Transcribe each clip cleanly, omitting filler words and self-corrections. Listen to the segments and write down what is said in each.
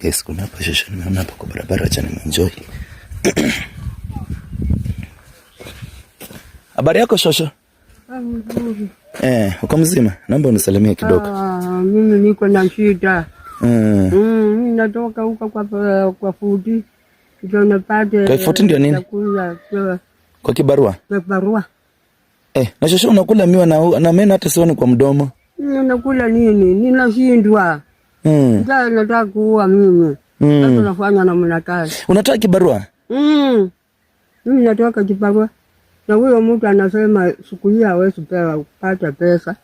guys, kuna hapa shosho nimeona hapa kwa barabara, acha nienjoy. Habari yako shosho? Mzuri. Uko mzima? Naomba unisalimie kidogo. Mimi niko na shida. Mimi natoka huko kwa fundi. Ndio napata. Kwa fundi ndio nini? Kwa kibarua. Kwa kibarua. Na shosho unakula miwa na meno hata sioni kwa mdomo. Unakula nini? Ninashindwa. Ndio nataka kuua mimi. Sasa nafanya namna gani? Unataka kibarua? Mimi natoka kibarua. Na huyo mtu anasema siku hii hawezi kupata pesa.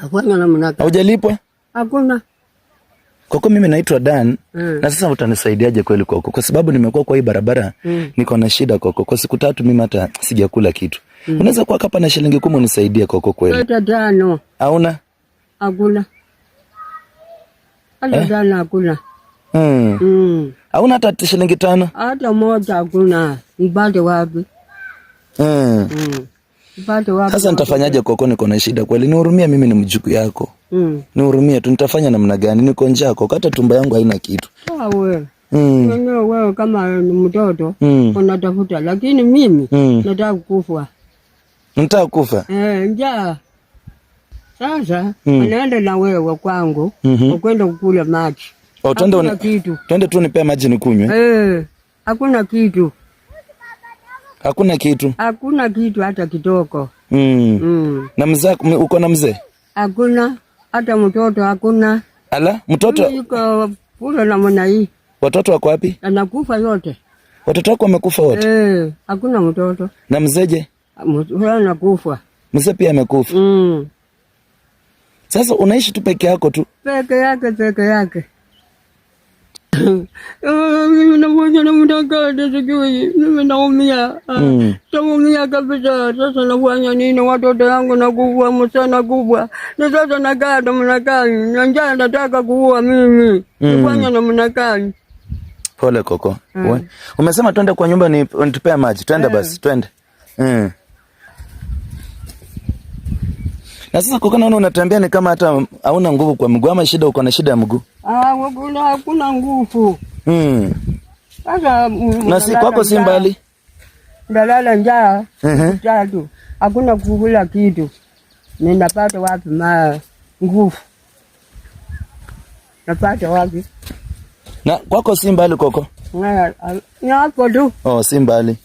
Afanya namna gani? Haujalipwa? Hakuna. Koko mimi naitwa Dan. Na sasa utanisaidiaje kweli Koko? Kwa sababu nimekuwa kwa hii barabara niko na shida Koko. Kwa siku 3 mimi hata sijakula kitu. Unaweza kuwa hapa na shilingi 10 unisaidie Koko kweli? Hata 5. Hauna? Hakuna. Hata 5 hakuna. Hauna hata shilingi 5? Hata moja hakuna. Nipate wapi? Nipate wapi? Sasa nitafanyaje Koko, niko na shida kweli? Nihurumia, mimi ni mjukuu yako. Nihurumia tu, nitafanya namna gani? Niko njaa Koko, hata tumbo yangu haina kitu. Wewe. Wewe kama ni mtoto unatafuta, lakini mimi nataka kufa. Nataka kufa? Njaa. Sasa anaenda na wewe kwangu, ukwenda kukula maji. Hakuna kitu. Twende tu nipe maji nikunywe. Hakuna kitu. Hakuna kitu? Hakuna kitu hata kitoko. Na mzee, uko na mzee? Hakuna. Hata mtoto hakuna. Ala, mtoto yuko pula na mwana hii. Watoto wako wapi? Anakufa yote. Watoto wako wamekufa wote? Hakuna mtoto. Na mzee je? Mzee anakufa. Mzee pia amekufa? Sasa unaishi tu peke yako tu? Peke yake. Mimi namoja na mtakatifu sijui. Mimi naumia. Naumia kabisa. Sasa nafanya nini? Watoto yangu nakufa, msana kubwa. Na sasa nakaa namna gani? Na njaa nataka kuua mimi. Nifanye namna gani? Pole Koko. Umesema twende kwa nyumba nitupea maji. Twende basi, twende. Na sasa Koko, naona unatembea ni kama hata hauna nguvu kwa mguu, ama shida, uko na shida ya mguu? Hakuna nguvu. Sasa na si kwako si mbali? Ndalala njaa. Tatu. Hakuna kukula kitu. Ninapata wapi nguvu? Napata wapi? Na kwako si mbali Koko? Ni hapo tu. Si mbali.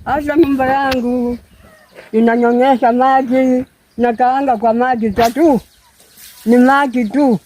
Hata nyumba yangu inanyonyesha maji, na kaanga kwa maji tu. Ni maji tu.